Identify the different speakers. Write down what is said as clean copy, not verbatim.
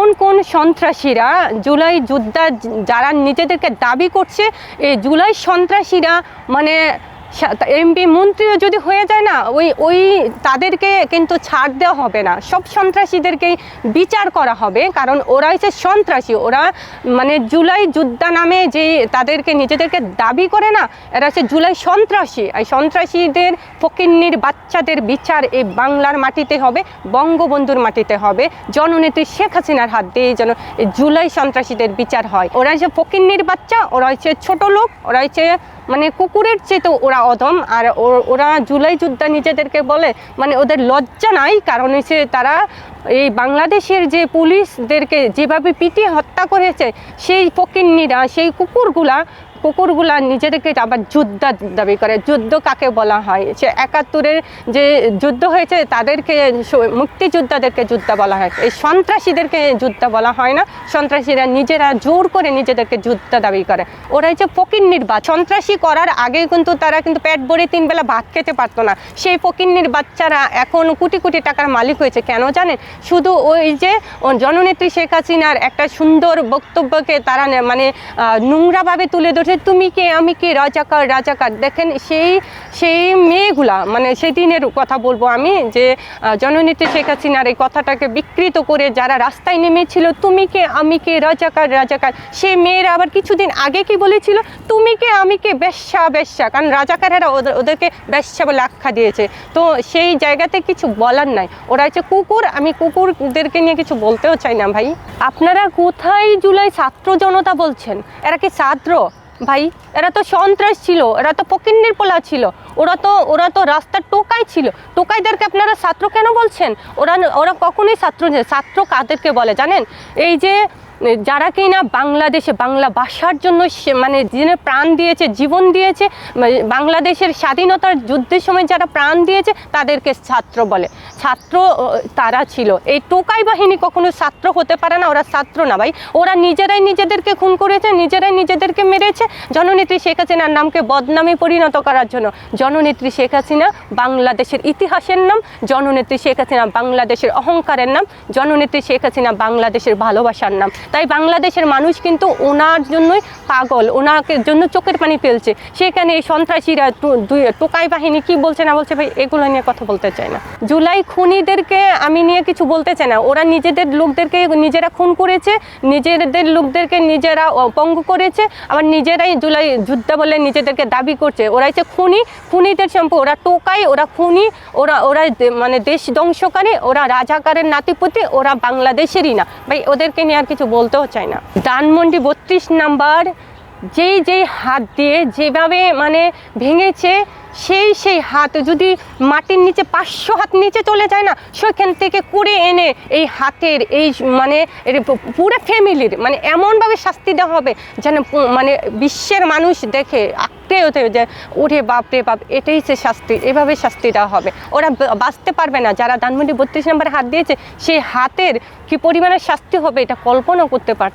Speaker 1: কোন কোন সন্ত্রাসীরা জুলাই যোদ্ধা যারা নিজেদেরকে দাবি করছে, এই জুলাই সন্ত্রাসীরা মানে এমপি মন্ত্রীও যদি হয়ে যায় না, ওই তাদেরকে কিন্তু ছাড় দেওয়া হবে না, সব সন্ত্রাসীদেরকেই বিচার করা হবে। কারণ ওরা হচ্ছে সন্ত্রাসী, ওরা মানে জুলাই যোদ্ধা নামে যে তাদেরকে নিজেদেরকে দাবি করে না, এরা হচ্ছে জুলাই সন্ত্রাসী। এই সন্ত্রাসীদের ফকিন্নির বাচ্চাদের বিচার এই বাংলার মাটিতে হবে, বঙ্গবন্ধুর মাটিতে হবে, জননেত্রী শেখ হাসিনার হাত দিয়ে যেন জুলাই সন্ত্রাসীদের বিচার হয়। ওরা হচ্ছে ফকিন্নির বাচ্চা, ওরা হচ্ছে ছোট লোক, ওরা হচ্ছে মানে কুকুরের চেয়ে তো ওরা অধম। আর ওরা জুলাই যোদ্ধা নিজেদেরকে বলে, মানে ওদের লজ্জা নাই। কারণ হচ্ছে তারা এই বাংলাদেশের যে পুলিশদেরকে যেভাবে পিটিয়ে হত্যা করেছে, সেই ফকিন্নিরা, সেই কুকুরগুলা নিজেদেরকে আবার যোদ্ধা দাবি করে। যুদ্ধ কাকে বলা হয়? সে ৭১-এর যে যুদ্ধ হয়েছে তাদেরকে, মুক্তিযোদ্ধাদেরকে যোদ্ধা বলা হয়, এই সন্ত্রাসীদেরকে যোদ্ধা বলা হয় না। সন্ত্রাসীরা নিজেরা জোর করে নিজেদেরকে যোদ্ধা দাবি করে। ওরা হচ্ছে ফকিন্নির বাচ্চা। সন্ত্রাসী করার আগে কিন্তু তারা কিন্তু পেট ভরে 3 বেলা ভাত খেতে পারতো না। সেই ফকিন্নির বাচ্চারা এখন কোটি কোটি টাকার মালিক হয়েছে। কেন জানেন? শুধু ওই যে জননেত্রী শেখ হাসিনার একটা সুন্দর বক্তব্যকে তারা মানে নোংরাভাবে তুলে ধরছে, তুমি কে আমি কে, রাজাকার রাজাকার। দেখেন সেই মেয়েগুলা, মানে সেই দিনের কথা বলবো আমি, যে জননেত্রী শেখ হাসিনার এই কথাটাকে বিকৃত করে যারা রাস্তায় নেমেছিল, তুমি কে আমি কে, রাজাকার রাজাকার, সেই মেয়েরা আবার কিছুদিন আগে কি বলেছিল, তুমি কে আমি কে, বেশ্যা বেশ্যা। কারণ রাজাকারেরা ওদেরকে বেশ্যা বলে আখ্যা দিয়েছে। তো সেই জায়গাতে কিছু বলার নাই। ওরা হচ্ছে কুকুর। আমি কুকুরদেরকে নিয়ে কিছু বলতেও চাই না ভাই। আপনারা কোথায় জুলাই ছাত্র জনতা বলছেন? এরা কি ছাত্র ভাই? এরা তো সন্ত্রাস ছিল, এরা তো ফকিন্নির পোলা ছিল, ওরা তো রাস্তার টোকাই ছিল। টোকাইদেরকে আপনারা ছাত্র কেন বলছেন? ওরা কখনোই ছাত্র নেই। ছাত্র কাদেরকে বলে জানেন? এই যে যারা কিনা বাংলাদেশে বাংলা ভাষার জন্য মানে যিনি প্রাণ দিয়েছে, জীবন দিয়েছে, বাংলাদেশের স্বাধীনতার যুদ্ধের সময় যারা প্রাণ দিয়েছে তাদেরকে ছাত্র বলে। ছাত্র তারা ছিল। এই টোকাই বাহিনী কখনো ছাত্র হতে পারে না। ওরা ছাত্র না ভাই। ওরা নিজেরাই নিজেদেরকে খুন করেছে, নিজেরাই নিজেদেরকে মেরেছে জননেত্রী শেখ হাসিনার নামকে বদনামে পরিণত করার জন্য। জননেত্রী শেখ হাসিনা বাংলাদেশের ইতিহাসের নাম, জননেত্রী শেখ হাসিনা বাংলাদেশের অহংকারের নাম, জননেত্রী শেখ হাসিনা বাংলাদেশের ভালোবাসার নাম। তাই বাংলাদেশের মানুষ কিন্তু ওনার জন্যই পাগল, ওনাকে জন্য চোখের পানি ফেলছে। সেখানে এই সন্ত্রাসীরা টোকাই বাহিনী কি বলছে না বলছে ভাই, এগুলো নিয়ে কথা বলতে চাই না। জুলাই খুনিদেরকে আমি নিয়ে কিছু বলতে চাই না। ওরা নিজেদের লোকদেরকে নিজেরা খুন করেছে, নিজেদের লোকদেরকে নিজেরা পঙ্গু করেছে, আবার নিজেরাই জুলাই যোদ্ধা বলে নিজেদেরকে দাবি করছে। ওরা হচ্ছে খুনিদের সম্পর্ক। ওরা টোকাই, ওরা খুনি, ওরা মানে দেশ ধ্বংসকারী, ওরা রাজাকারের নাতিপুতি, ওরা বাংলাদেশেরই না ভাই। ওদেরকে নিয়ে আর কিছু বলতেও চাই না। ধানমন্ডি 32 নাম্বার যেই হাত দিয়ে যেভাবে মানে ভেঙেছে, সেই হাত যদি মাটির নিচে 500 হাত নিচে চলে যায় না, সেখান থেকে করে এনে এই হাতের এই মানে পুরো ফ্যামিলির মানে এমনভাবে শাস্তি দেওয়া হবে যেন মানে বিশ্বের মানুষ দেখে আঁকড়ে হতে যে ওরে বাপ রে বাপ, এটাই সে শাস্তি। এভাবে শাস্তি দেওয়া হবে। ওরা বাঁচতে পারবে না। যারা ধানমন্ডি 32 নম্বরে হাত দিয়েছে, সেই হাতের কি পরিমাণের শাস্তি হবে এটা কল্পনা করতে পারছে